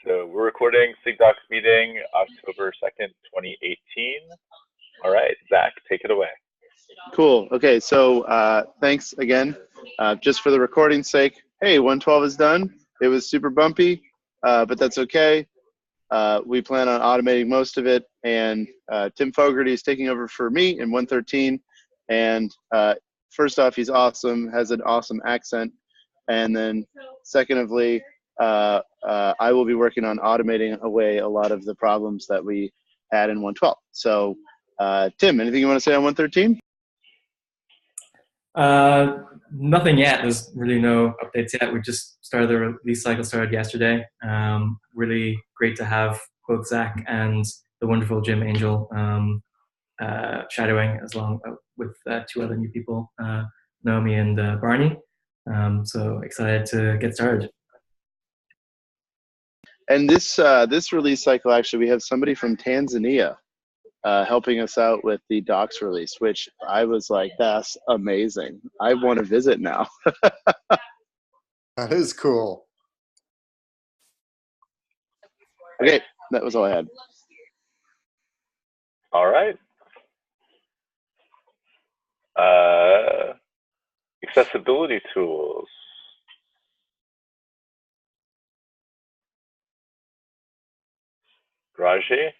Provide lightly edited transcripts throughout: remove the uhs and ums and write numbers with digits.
So we're recording SIG Docs meeting October 2nd, 2018. All right, Zach, take it away. Cool. Okay, so thanks again. Just for the recording's sake, hey, 112 is done. It was super bumpy, but that's okay. We plan on automating most of it, and Tim Fogarty is taking over for me in 113. And first off, he's awesome, has an awesome accent. And then secondly, I will be working on automating away a lot of the problems that we had in 112. So Tim, anything you want to say on 113? Nothing yet. There's really no updates yet. We just started the release cycle, started yesterday. Really great to have both Zach and the wonderful Jim Angel shadowing as long with two other new people, Naomi and Barney. So excited to get started. And this release cycle, actually, we have somebody from Tanzania helping us out with the docs release, which I was like, that's amazing. I want to visit now. That is cool. Okay, that was all I had. All right. Accessibility tools. Raji? Is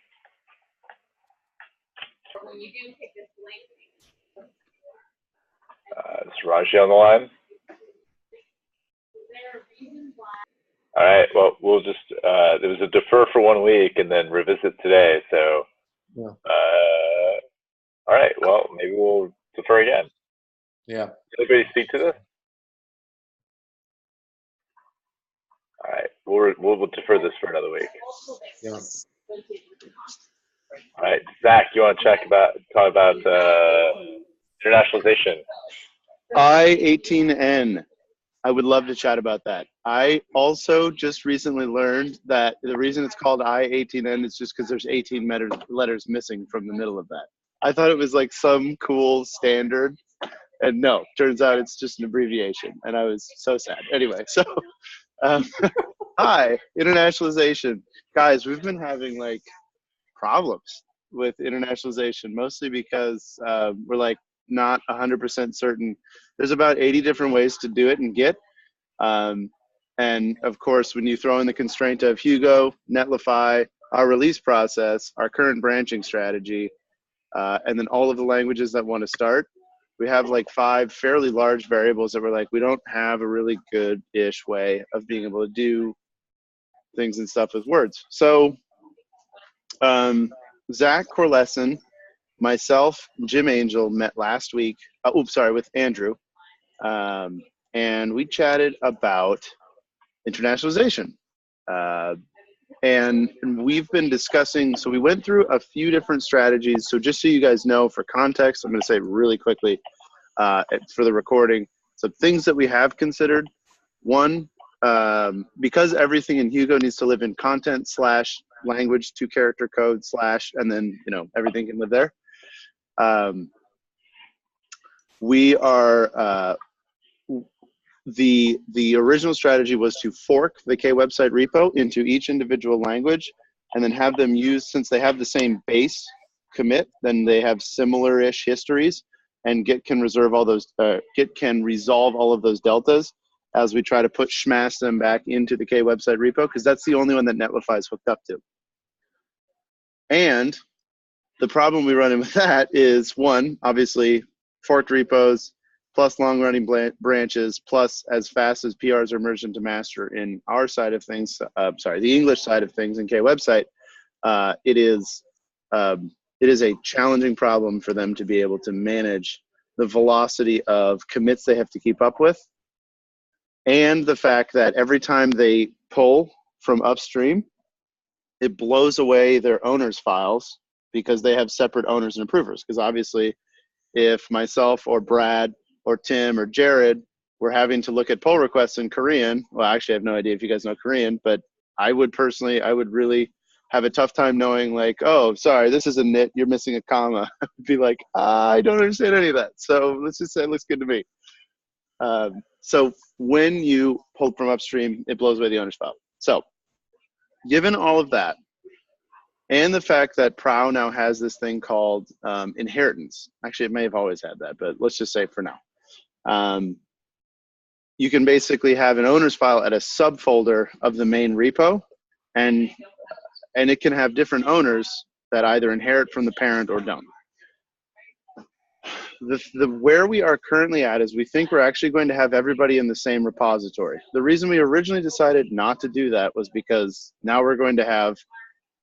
Raji on the line? All right, well, we'll just, there was a defer for 1 week and then revisit today, so, Yeah. All right, well, maybe we'll defer again. Yeah. Can anybody speak to this? All right, we'll defer this for another week. Yeah. All right, Zach, you want to talk about internationalization? I-18N. I would love to chat about that. I also just recently learned that the reason it's called I-18N is just because there's 18 letters missing from the middle of that. I thought it was like some cool standard, and no, turns out it's just an abbreviation, and I was so sad. Anyway, so hi, internationalization. Guys, we've been having like problems with internationalization, mostly because we're like not 100% certain. There's about 80 different ways to do it in Git. And of course, when you throw in the constraint of Hugo, Netlify, our release process, our current branching strategy, and then all of the languages that want to start, we have like 5 fairly large variables that we're like, we don't have a really good-ish way of being able to do things and stuff with words. So Zach Corlesson, myself, Jim Angel met last week, with Andrew, and we chatted about internationalization. And we've been discussing, so we went through a few different strategies. So just so you guys know, for context, I'm going to say really quickly for the recording, some things that we have considered. One, because everything in Hugo needs to live in content / language 2-character code / and then, you know, everything can live there. We are, the original strategy was to fork the K-website repo into each individual language and then have them use, since they have the same base commit, then they have similar-ish histories, and Git can resolve all those deltas as we try to smash them back into the K-website repo, because that's the only one that Netlify is hooked up to. And the problem we run in with that is, one, obviously, forked repos, plus long-running branches, plus as fast as PRs are merged into master in our side of things, the English side of things in K-website, it is a challenging problem for them to be able to manage the velocity of commits they have to keep up with, and the fact that every time they pull from upstream, it blows away their owners' files because they have separate owners and approvers. Because obviously, if myself or Brad or Tim or Jared were having to look at pull requests in Korean, well, actually, I have no idea if you guys know Korean, but I would really have a tough time knowing, like, oh, sorry, this is a nit, you're missing a comma. I would be like, I don't understand any of that. So let's just say it looks good to me. So when you pull from upstream, it blows away the owner's file. So given all of that, and the fact that Prow now has this thing called inheritance. Actually, it may have always had that, but let's just say for now. You can basically have an owner's file at a subfolder of the main repo, and it can have different owners that either inherit from the parent or don't. Where we are currently at is we think we're actually going to have everybody in the same repository. The reason we originally decided not to do that was because now we're going to have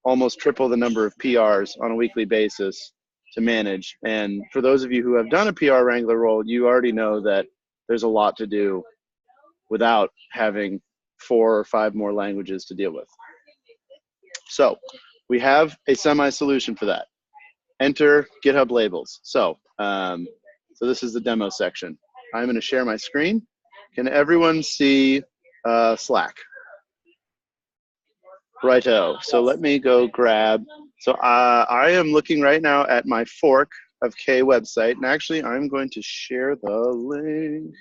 almost triple the number of PRs on a weekly basis to manage. And for those of you who have done a PR Wrangler role, you already know that there's a lot to do without having 4 or 5 more languages to deal with. So we have a semi-solution for that. Enter GitHub labels. So this is the demo section. I'm going to share my screen. Can everyone see Slack? Righto. So let me go grab. So I am looking right now at my fork of K website, and actually I'm going to share the link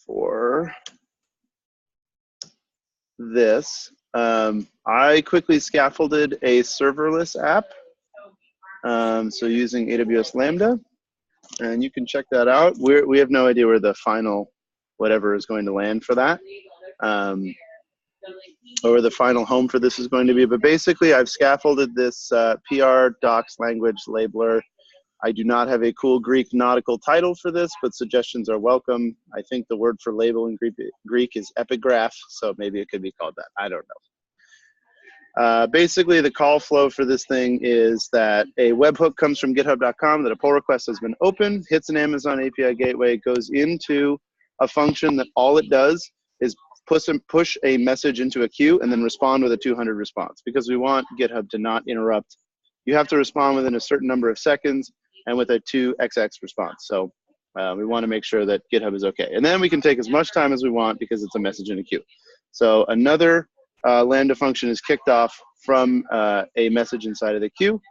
for this. I quickly scaffolded a serverless app. So using AWS Lambda, and you can check that out. We have no idea where the final whatever is going to land for that, or the final home for this is going to be. But basically, I've scaffolded this PR docs language labeler. I do not have a cool Greek nautical title for this, but suggestions are welcome. I think the word for label in Greek is epigraph, so maybe it could be called that. I don't know. Basically, the call flow for this thing is that a webhook comes from github.com, that a pull request has been opened, hits an Amazon API gateway, goes into a function that all it does is push a message into a queue and then respond with a 200 response, because we want GitHub to not interrupt. You have to respond within a certain number of seconds and with a 2xx response. So we want to make sure that GitHub is okay. And then we can take as much time as we want because it's a message in a queue. So another Lambda function is kicked off from a message inside of the queue,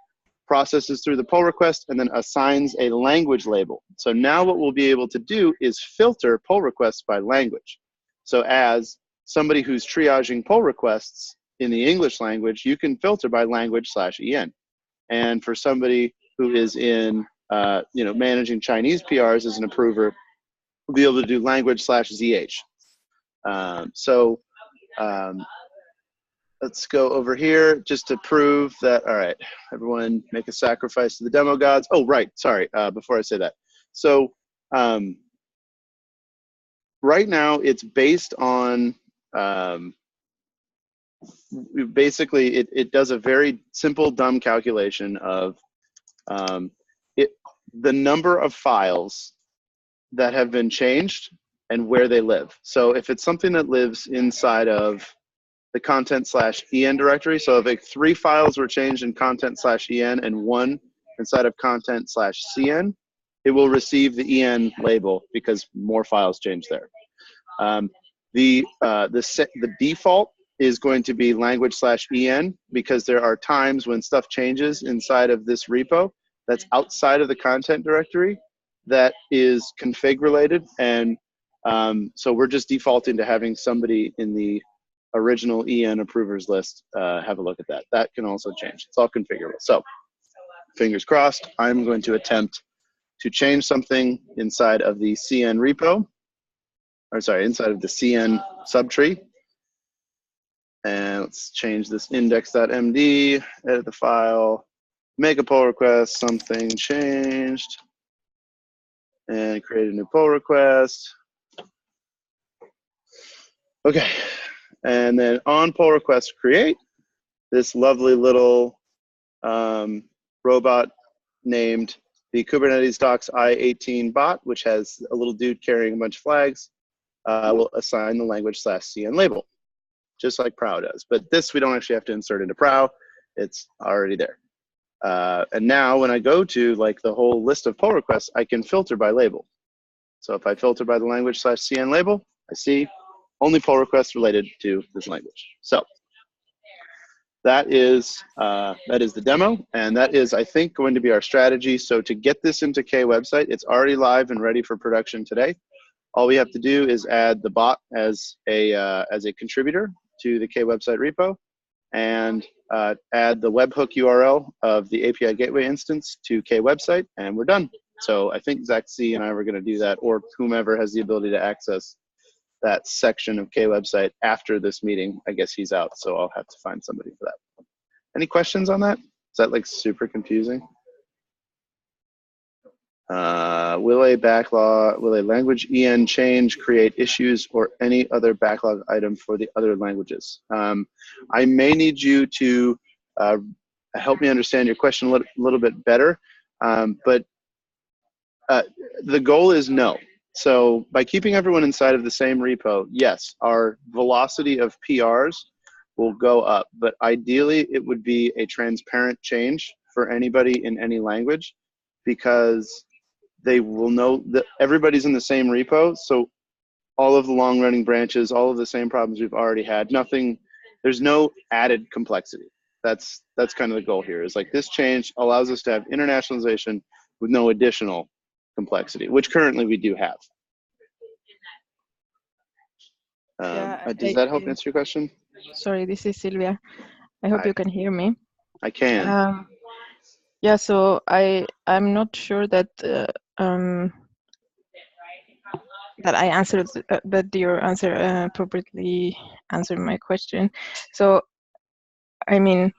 processes through the pull request, and then assigns a language label. So now what we'll be able to do is filter pull requests by language. So as somebody who's triaging pull requests in the English language, you can filter by language/en. And for somebody who is in managing Chinese PRs as an approver, we'll be able to do language/zh. Let's go over here just to prove that, all right, everyone make a sacrifice to the demo gods. Oh, right, sorry, before I say that. So right now it's based on, basically it does a very simple, dumb calculation of the number of files that have been changed and where they live. So if it's something that lives inside of the content/en directory, so if 3 files were changed in content/en and 1 inside of content/cn, it will receive the en label because more files changed there. The default is going to be language/en because there are times when stuff changes inside of this repo that's outside of the content directory that is config related, and so we're just defaulting to having somebody in the original en approvers list have a look at that. That can also change. It's all configurable. So fingers crossed, I'm going to attempt to change something inside of the cn repo, or sorry, inside of the cn subtree. And let's change this index.md, edit the file, make a pull request, something changed, and create a new pull request. Okay, and then on pull request create, this lovely little robot named the Kubernetes Docs I18 bot, which has a little dude carrying a bunch of flags, will assign the language/cn label, just like Prow does. But this we don't actually have to insert into Prow, it's already there. And now when I go to like the whole list of pull requests, I can filter by label. So if I filter by the language/cn label, I see only pull requests related to this language. So that is the demo, and that is, I think, going to be our strategy. So to get this into K website, it's already live and ready for production today. All we have to do is add the bot as a contributor, to the K website repo and add the webhook URL of the API gateway instance to K website, and we're done. So I think Zach C and I were going to do that, or whomever has the ability to access that section of K website after this meeting. I guess he's out, so I'll have to find somebody for that. Any questions on that? Is that like super confusing? Will a language EN change create issues or any other backlog item for the other languages? I may need you to help me understand your question a little bit better, but the goal is no. So by keeping everyone inside of the same repo, yes, our velocity of PRs will go up, but ideally it would be a transparent change for anybody in any language, because they will know that everybody's in the same repo. So all of the long running branches, all of the same problems we've already had, there's no added complexity. That's kind of the goal here, is like this change allows us to have internationalization with no additional complexity, which currently we do have. Does that help answer your question? Sorry, this is Silvia. I hope Hi. you can hear me. I can. Yeah, so I'm not sure that that I answered that your answer appropriately answered my question. So I mean,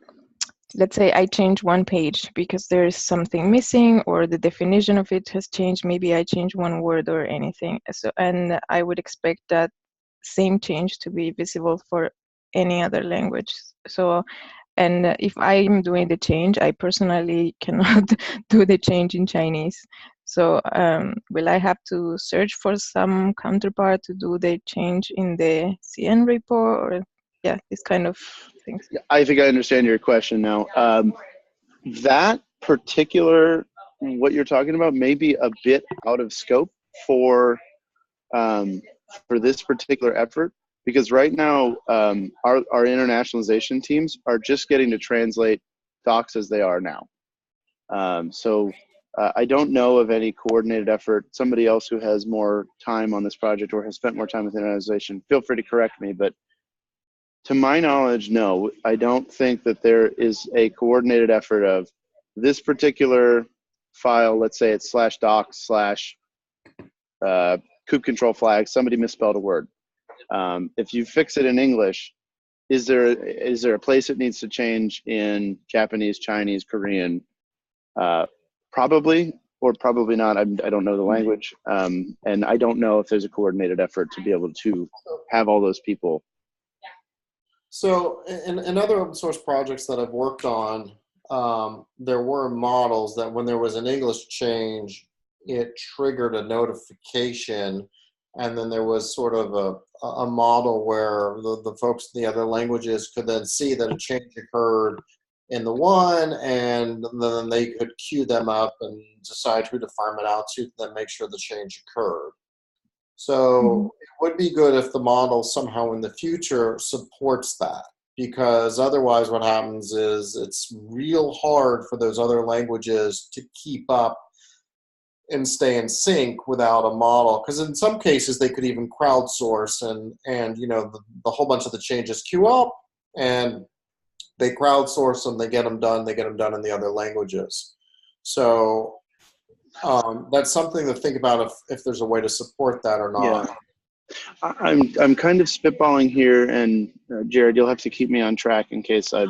let's say I change one page because there is something missing, or the definition of it has changed. Maybe I change one word or anything. So, and I would expect that same change to be visible for any other language. So, and if I'm doing the change, I personally cannot do the change in Chinese. So will I have to search for some counterpart to do the change in the CN repo, or yeah, this kind of things? I think I understand your question now. That particular, what you're talking about, may be a bit out of scope for this particular effort, because right now our internationalization teams are just getting to translate docs as they are now. So I don't know of any coordinated effort. Somebody else who has more time on this project or has spent more time with internationalization, feel free to correct me, but to my knowledge, no, I don't think that there is a coordinated effort of this particular file, let's say it's /docs/ kube control flag, somebody misspelled a word. If you fix it in English, is there a place it needs to change in Japanese, Chinese, Korean? Probably, or probably not. I don't know the language. And I don't know if there's a coordinated effort to be able to have all those people. So in other open source projects that I've worked on, there were models that when there was an English change, it triggered a notification, and then there was sort of a model where the folks in the other languages could then see that a change occurred in the one, and then they could queue them up and decide who to farm it out to then make sure the change occurred. So it would be good if the model somehow in the future supports that, because otherwise what happens is it's real hard for those other languages to keep up and stay in sync without a model, because in some cases they could even crowdsource and you know the whole bunch of the changes queue up and they crowdsource them, they get them done in the other languages. So that's something to think about if there's a way to support that or not. Yeah. I'm kind of spitballing here, and Jared, you'll have to keep me on track in case I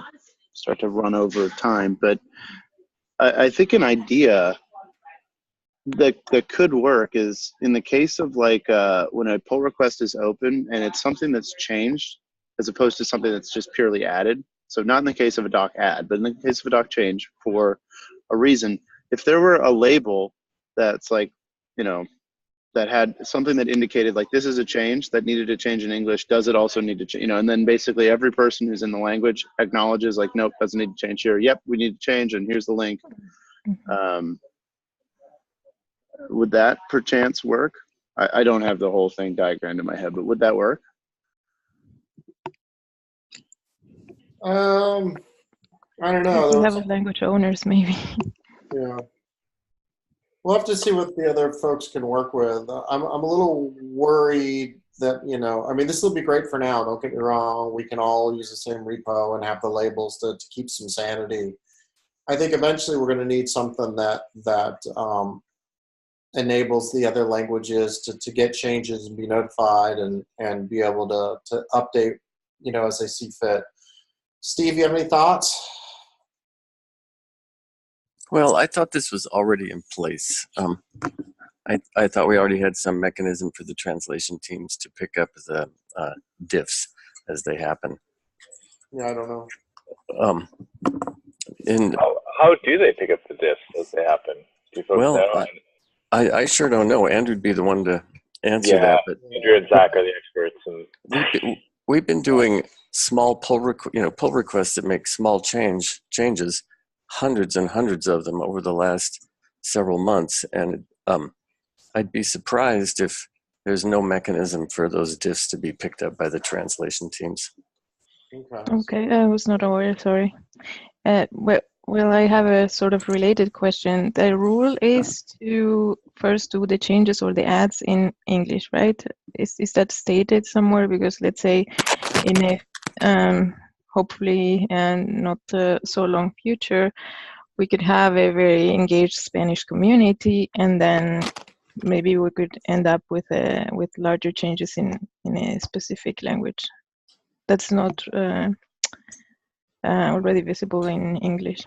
start to run over time. But I think an idea that could work is in the case of like when a pull request is open and it's something that's changed as opposed to something that's just purely added. So not in the case of a doc add, but in the case of a doc change for a reason. If there were a label that's like, you know, that had something that indicated like this is a change that needed to change in English, does it also need to change, you know, and then basically every person who's in the language acknowledges like, nope, doesn't need to change here. Yep, we need to change, and here's the link. Would that perchance work? I don't have the whole thing diagrammed in my head, but would that work? I don't know. We have language owners, maybe. Yeah. We'll have to see what the other folks can work with. I'm a little worried that, you know, I mean, this will be great for now. Don't get me wrong. We can all use the same repo and have the labels to keep some sanity. I think eventually we're going to need something that enables the other languages to get changes and be notified and be able to update, you know, as they see fit. Steve, you have any thoughts? Well, I thought this was already in place. I thought we already had some mechanism for the translation teams to pick up the diffs as they happen. Yeah, I don't know. How do they pick up the diffs as they happen? Do folks know? I sure don't know. Andrew'd be the one to answer that. But Andrew and Zach are the experts. And we've been doing small pull requests that make small changes, hundreds and hundreds of them over the last several months, and I'd be surprised if there's no mechanism for those diffs to be picked up by the translation teams. Okay, I was not aware, sorry. Well, I have a sort of related question. The rule is to first do the changes or the adds in English, right? Is that stated somewhere? Because let's say in a hopefully and not so long future, we could have a very engaged Spanish community, and then maybe we could end up with larger changes in a specific language that's not already visible in English.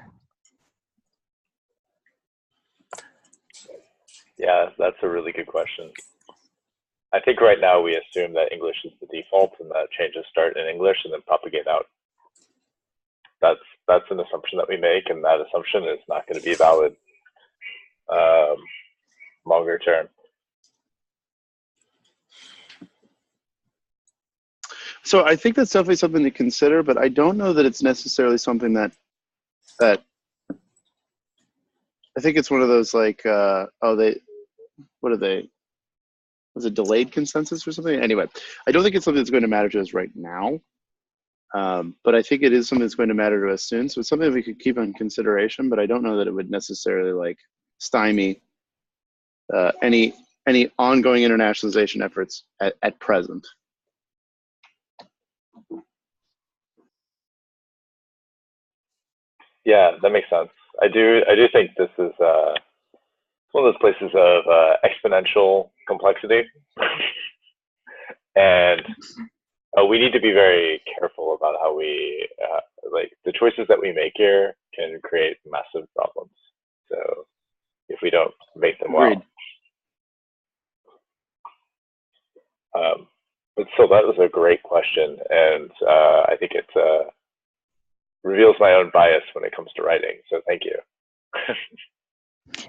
Yeah, that's a really good question. I think right now we assume that English is the default and that changes start in English and then propagate out. That's an assumption that we make, and that assumption is not going to be valid longer term. So I think that's definitely something to consider, but I don't know that it's necessarily something that I think it's one of those like, what are they? Was it delayed consensus or something? Anyway, I don't think it's something that's going to matter to us right now, but I think it is something that's going to matter to us soon. So it's something that we could keep in consideration, but I don't know that it would necessarily like stymie any ongoing internationalization efforts at present. Yeah, that makes sense. I do think this is one of those places of exponential complexity, and we need to be very careful about how we like the choices that we make here can create massive problems. So if we don't make them well. But still, that was a great question, and I think it reveals my own bias when it comes to writing. So thank you.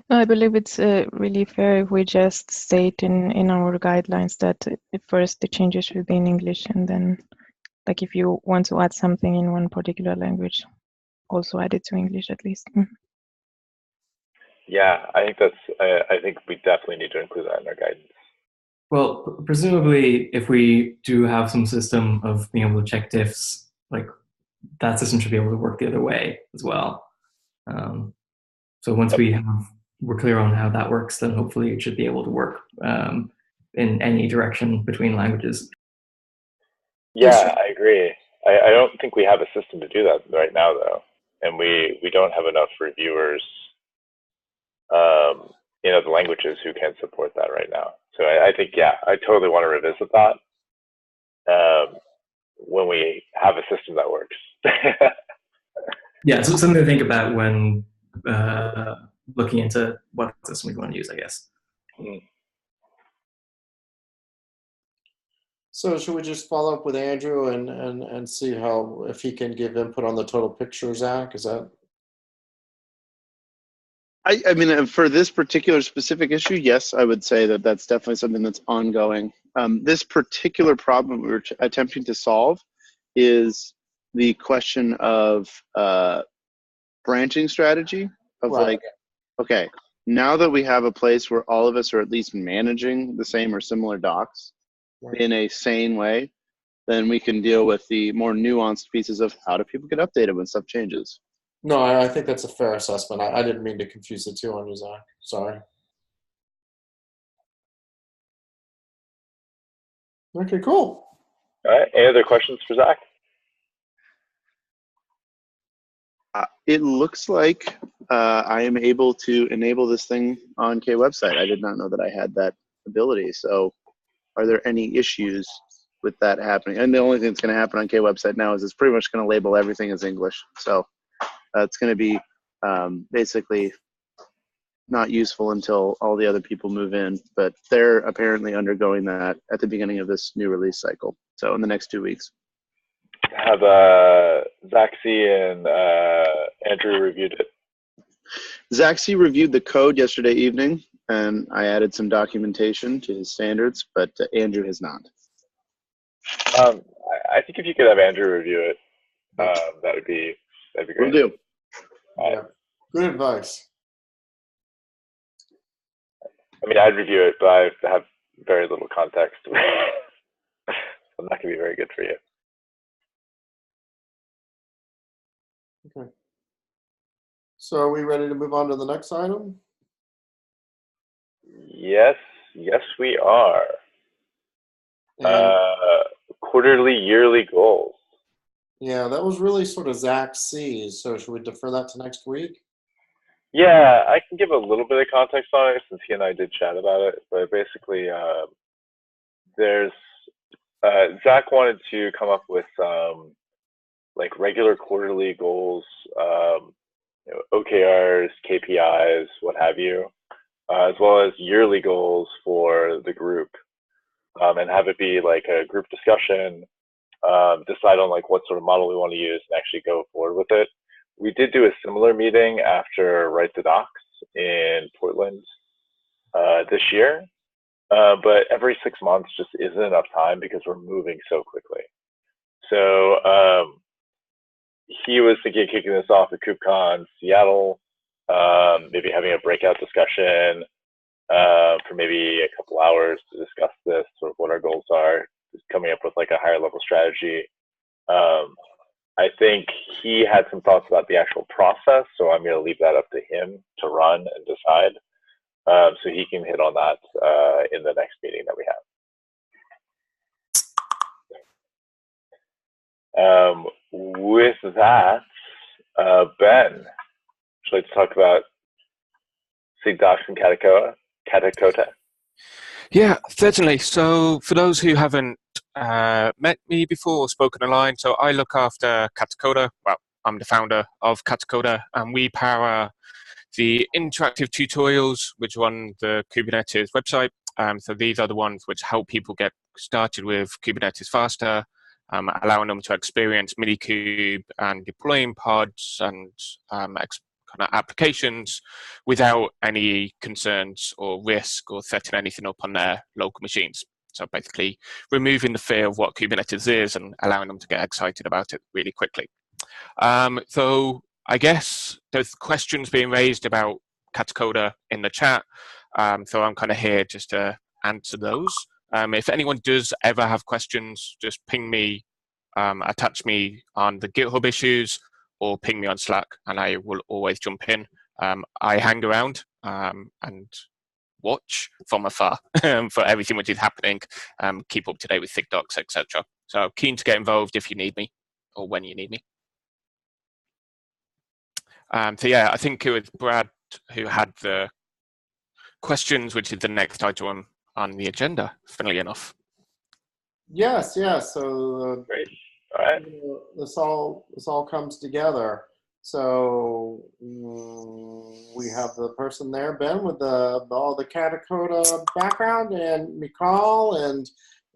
No, I believe it's really fair if we just state in our guidelines that at first the changes should be in English, and then, like, if you want to add something in one particular language, also add it to English at least. Yeah, I think I think we definitely need to include that in our guidance. Well, presumably, if we do have some system of being able to check diffs, like that system should be able to work the other way as well. So once we're clear on how that works, then hopefully it should be able to work in any direction between languages. Yeah, I agree. I don't think we have a system to do that right now, though, and we don't have enough reviewers, in other languages who can support that right now. So I think, yeah, I totally want to revisit that when we have a system that works. Yeah, so something to think about when looking into what system we want to use, I guess. So should we just follow up with Andrew and see if he can give input on the total picture, Zach? Is that? I mean, for this particular specific issue, yes, I would say that that's definitely something that's ongoing. This particular problem we're attempting to solve is the question of branching strategy of right. Like, okay, now that we have a place where all of us are at least managing the same or similar docs right. in a sane way, then we can deal with the more nuanced pieces of how do people get updated when stuff changes. No, I think that's a fair assessment. I didn't mean to confuse the two on you, Zach. Sorry. Okay, cool. All right. Any other questions for Zach? It looks like I am able to enable this thing on K website. I did not know that I had that ability. So are there any issues with that happening? And the only thing that's going to happen on K website now is it's pretty much going to label everything as English. So it's going to be basically not useful until all the other people move in, but they're apparently undergoing that at the beginning of this new release cycle. So in the next 2 weeks. Have Zach C and Andrew reviewed it? Zach C reviewed the code yesterday evening, and I added some documentation to his standards, but Andrew has not. I think if you could have Andrew review it, that'd be great. Will do. Yeah. Good advice. I mean, I'd review it, but I have very little context. So I'm not going to be very good for you. Okay. So are we ready to move on to the next item? Yes, we are. And Quarterly, yearly goals. yeah, that was really sort of Zach C's. So should we defer that to next week? Yeah, I can give a little bit of context on it since he and I did chat about it. But basically, there's Zach wanted to come up with like regular quarterly goals, OKRs, KPIs, what have you, as well as yearly goals for the group, and have it be like a group discussion, decide on like what sort of model we want to use and actually go forward with it. We did do a similar meeting after Write the Docs in Portland this year, but every 6 months just isn't enough time because we're moving so quickly. So he was thinking of kicking this off at KubeCon Seattle, maybe having a breakout discussion for maybe a couple hours to discuss this, sort of what our goals are, just coming up with like a higher level strategy. I think he had some thoughts about the actual process, so I'm going to leave that up to him to run and decide. So he can hit on that in the next meeting that we have. With that, Ben, would you like to talk about SIG Docs and Katakota? Yeah, certainly. So for those who haven't met me before or spoken online, so I look after Katakota. Well, I'm the founder of Katakota, and we power the interactive tutorials which are on the Kubernetes website. So these are the ones which help people get started with Kubernetes faster, allowing them to experience Minikube and deploying pods and kind of applications without any concerns or risk or setting anything up on their local machines. So basically removing the fear of what Kubernetes is and allowing them to get excited about it really quickly. So I guess there's questions being raised about Katakota in the chat. So I'm kind of here just to answer those. If anyone does ever have questions, just ping me, attach me on the GitHub issues, or ping me on Slack, and I will always jump in. I hang around and watch from afar for everything which is happening, keep up to date with SIG Docs, etc. So keen to get involved if you need me or when you need me. So yeah, I think it was Brad who had the questions, which is the next item on the agenda, funnily enough. Yes, yes. So Great. All right. this all comes together. So we have the person there, Ben, with all the Katakota background, and Mikhail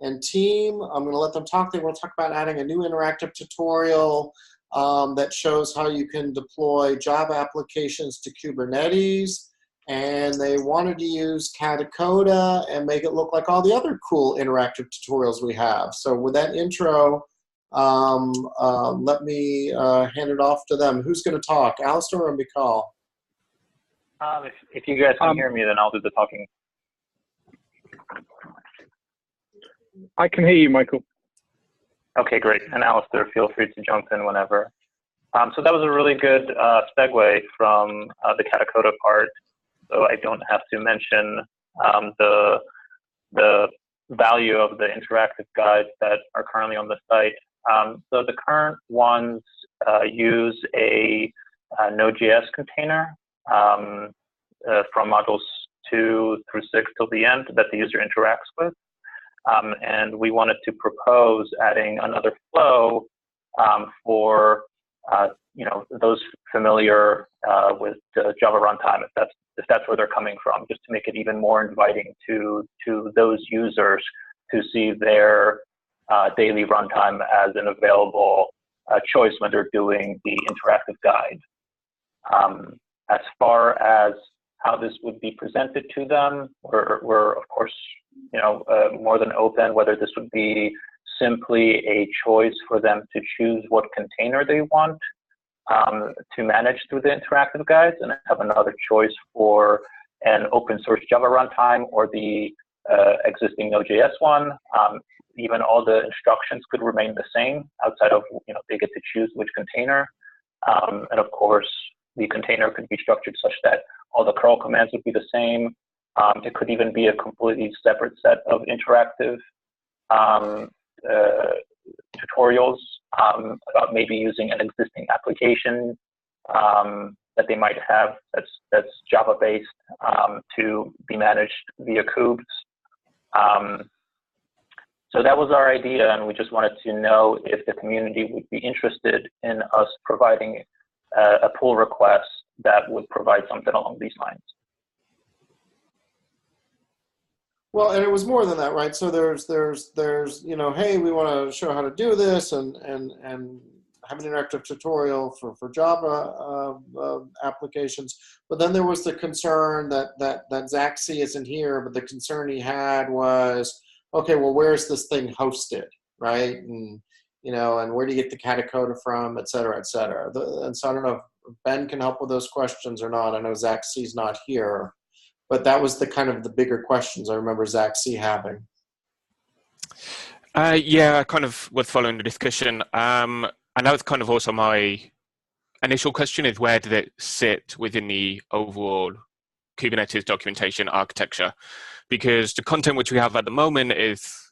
and team. I'm going to let them talk. They will talk about adding a new interactive tutorial that shows how you can deploy Java applications to Kubernetes. And they wanted to use Katakota and make it look like all the other cool interactive tutorials we have. So with that intro, let me hand it off to them. Who's going to talk, Alistair or Mikhail? If you guys can hear me, then I'll do the talking. I can hear you, Michael. Okay, great. And Alistair, feel free to jump in whenever. So that was a really good segue from the Katakota part. So I don't have to mention the value of the interactive guides that are currently on the site. So the current ones use a Node.js container from modules 2 through 6 till the end that the user interacts with. And we wanted to propose adding another flow for those familiar with Java runtime, if that's where they're coming from, just to make it even more inviting to those users to see their daily runtime as an available choice when they're doing the interactive guide. As far as how this would be presented to them, we're of course more than open, whether this would be simply a choice for them to choose what container they want to manage through the interactive guides, and have another choice for an open source Java runtime or the existing Node.js one. Even all the instructions could remain the same outside of, they get to choose which container. And of course, the container could be structured such that all the curl commands would be the same. It could even be a completely separate set of interactive tutorials about maybe using an existing application that they might have that's Java-based to be managed via Kubes. So that was our idea, and we just wanted to know if the community would be interested in us providing a pull request that would provide something along these lines. Well, and it was more than that, right? So there's hey, we want to show how to do this and have an interactive tutorial for Java applications. But then there was the concern that Zach C isn't here, but the concern he had was, okay, well, where's this thing hosted, right? And and where do you get the Katacoda from, et cetera, et cetera. And so I don't know if Ben can help with those questions or not. I know Zach C's not here. But that was the kind of the bigger questions I remember Zach C having. Yeah, I kind of was following the discussion. And that was kind of also my initial question, is where did it sit within the overall Kubernetes documentation architecture? Because the content which we have at the moment is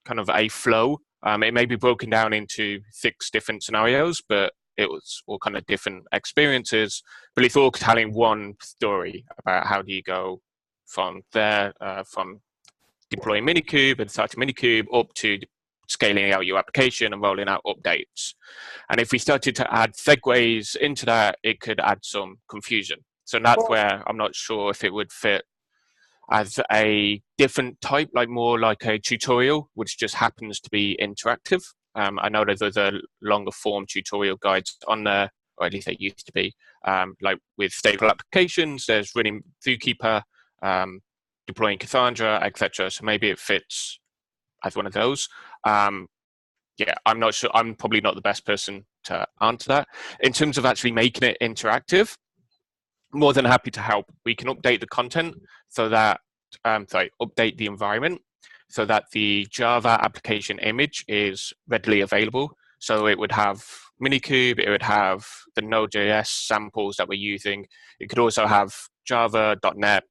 kind of a flow. It may be broken down into 6 different scenarios, but it was all kind of different experiences, but it's all telling one story about how do you go from there, from deploying Minikube and starting Minikube up to scaling out your application and rolling out updates. And if we started to add segues into that, it could add some confusion. So that's where I'm not sure if it would fit as a different type, like more like a tutorial, which just happens to be interactive. I know that there's a longer form tutorial guides on there, or at least they used to be. Like with stable applications, there's running Zookeeper, deploying Cassandra, etc. So maybe it fits as one of those. Yeah, I'm not sure. I'm probably not the best person to answer that. In terms of actually making it interactive, more than happy to help. We can update the content so that, update the environment so that the Java application image is readily available. So it would have Minikube, it would have the Node.js samples that we're using. It could also have Java, .NET,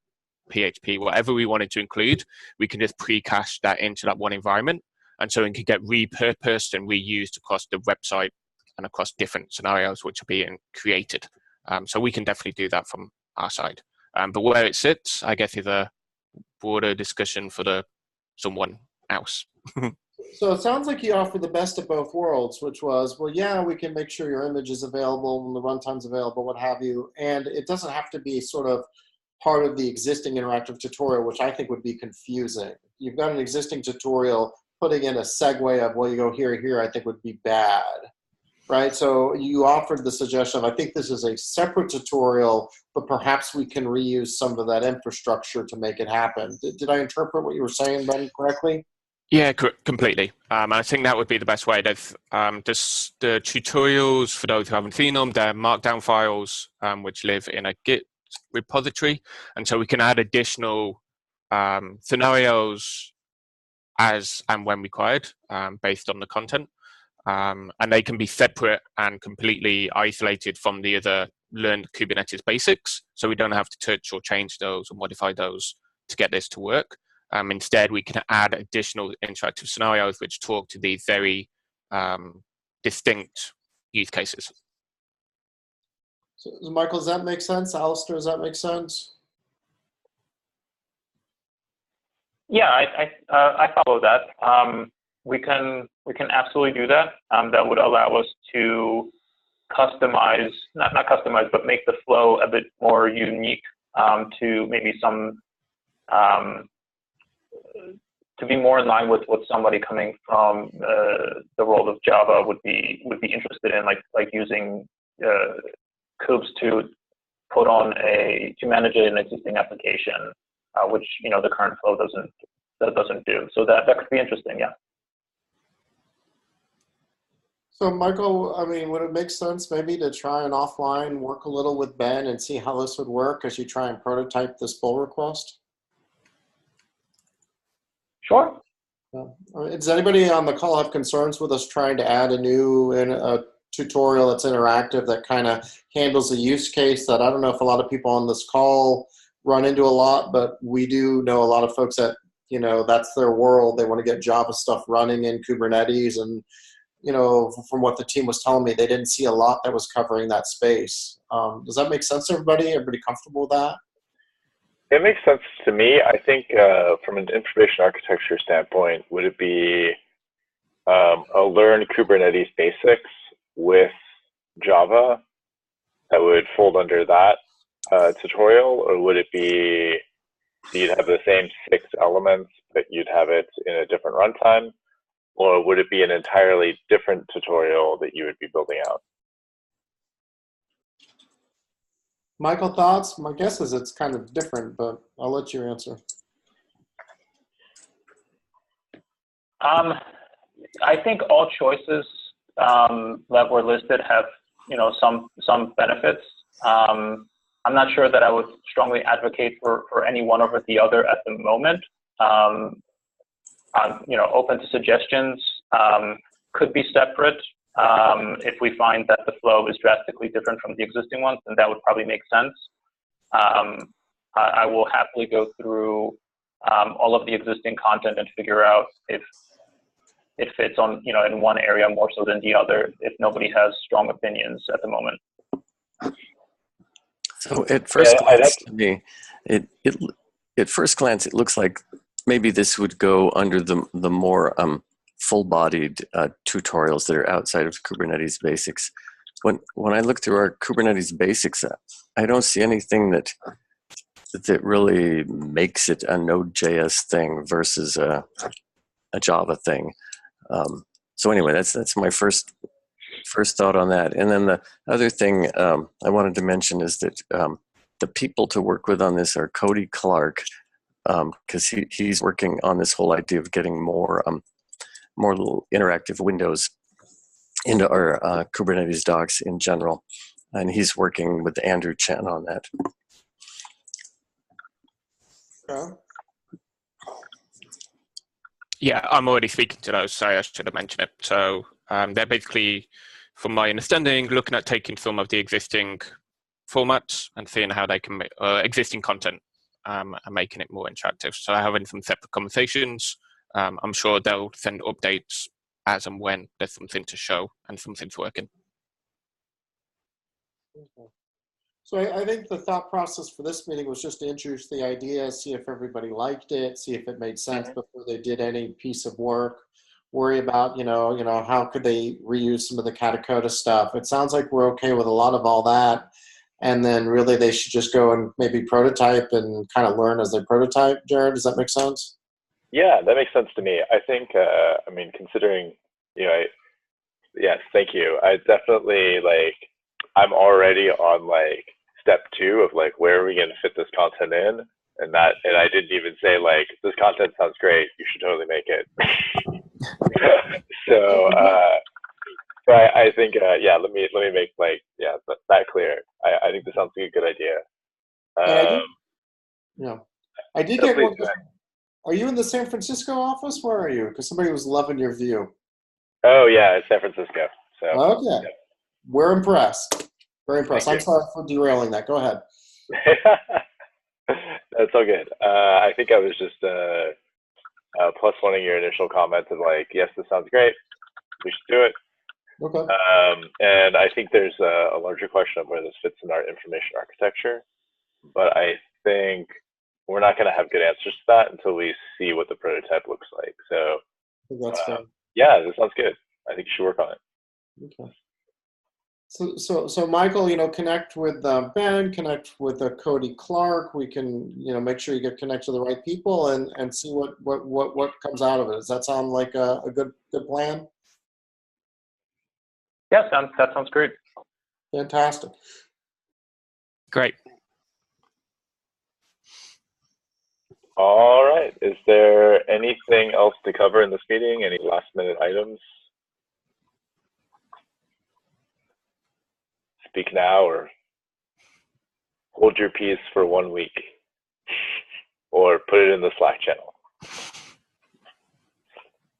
PHP, whatever we wanted to include. We can just pre-cache that into that one environment. And so it can get repurposed and reused across the website and across different scenarios which are being created. So we can definitely do that from our side. But where it sits, I guess, is a broader discussion for someone else. So it sounds like you offer the best of both worlds, which was, well, yeah, we can make sure your image is available when the runtime's available, what have you. And it doesn't have to be sort of part of the existing interactive tutorial, which I think would be confusing. You've got an existing tutorial, putting in a segue of, well, you go here, I think would be bad. Right, so you offered the suggestion of, I think this is a separate tutorial, but perhaps we can reuse some of that infrastructure to make it happen. Did I interpret what you were saying, Ben, correctly? Yeah, completely. I think that would be the best way. There's the tutorials, for those who haven't seen them, they're markdown files which live in a Git repository. And so we can add additional scenarios as and when required based on the content. And they can be separate and completely isolated from the other learned Kubernetes basics. So we don't have to touch or change those or modify those to get this to work. Instead, we can add additional interactive scenarios which talk to these very distinct use cases. So, Michael, does that make sense? Alistair, does that make sense? Yeah, I follow that. We can absolutely do that. That would allow us to customize, not customize, but make the flow a bit more unique to maybe some, to be more in line with what somebody coming from the world of Java would be interested in, like using kubes to put on to manage an existing application, which the current flow doesn't do. So that could be interesting, yeah. So Michael, I mean, would it make sense maybe to try and offline work a little with Ben and see how this would work as you try and prototype this pull request? Sure. Does anybody on the call have concerns with us trying to add a new tutorial that's interactive that kind of handles a use case that I don't know if a lot of people on this call run into a lot, but we do know a lot of folks that, that's their world. They want to get Java stuff running in Kubernetes, and from what the team was telling me, they didn't see a lot that was covering that space. Does that make sense to everybody? Everybody comfortable with that? It makes sense to me. I think from an information architecture standpoint, would it be a learn Kubernetes basics with Java that would fold under that tutorial, or would it be you'd have the same 6 elements, but you'd have it in a different runtime? Or would it be an entirely different tutorial that you would be building out? Michael, thoughts? My guess is it's kind of different, but I'll let you answer. I think all choices that were listed have, some benefits. I'm not sure that I would strongly advocate for any one over the other at the moment. I'm, open to suggestions. Could be separate. If we find that the flow is drastically different from the existing ones, then that would probably make sense. I will happily go through all of the existing content and figure out if it fits on, in one area more so than the other, if nobody has strong opinions at the moment. So at first glance, to me, at first glance, it looks like maybe this would go under the more full-bodied tutorials that are outside of Kubernetes basics. When I look through our Kubernetes basics, I don't see anything that really makes it a Node.js thing versus a Java thing. So anyway, that's my first thought on that. And then the other thing I wanted to mention is that the people to work with on this are Cody Clark, because he's working on this whole idea of getting more little interactive windows into our Kubernetes docs in general. And he's working with Andrew Chen on that. Okay. Yeah, I'm already speaking to those. Sorry, I should have mentioned it. So they're basically, from my understanding, looking at taking some of the existing formats and seeing how they can make existing content and making it more interactive. So I'm having some separate conversations. I'm sure they'll send updates as and when there's something to show and something's working. Okay. So I think the thought process for this meeting was just to introduce the idea, see if everybody liked it, see if it made sense before they did any piece of work, worry about, how could they reuse some of the Katacoda stuff. It sounds like we're okay with a lot of all that. And then really they should just go and maybe prototype and kind of learn as they prototype. Jared, does that make sense? Yeah, that makes sense to me. I think, considering, yes, thank you. I definitely, I'm already on, step 2 of, where are we going to fit this content in? And I didn't even say, this content sounds great, you should totally make it. So, I think, let me make, that clear. I think this sounds like a good idea. I did get one. Are you in the San Francisco office? Where are you? Because somebody was loving your view. Oh, yeah, it's San Francisco. So, okay. Yeah. We're impressed. Very impressed. Thank I'm sorry for derailing that. Go ahead. That's all good. I think I was just plus oneing your initial comment of like, yes, this sounds great. We should do it. Okay. And I think there's a larger question of where this fits in our information architecture. But I think we're not going to have good answers to that until we see what the prototype looks like. So I think that's fair. yeah, this sounds good. I think you should work on it. Okay. So Michael, connect with Ben, connect with Cody Clark. We can, make sure you get connected to the right people and see what comes out of it. Does that sound like a good plan? Yeah, that sounds great. Fantastic. Great. All right. Is there anything else to cover in this meeting? Any last minute items? Speak now or hold your peace for 1 week, or put it in the Slack channel.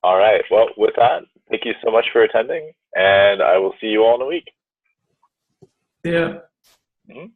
All right. Well, with that, thank you so much for attending, and I will see you all in a week. Yeah. Mm-hmm.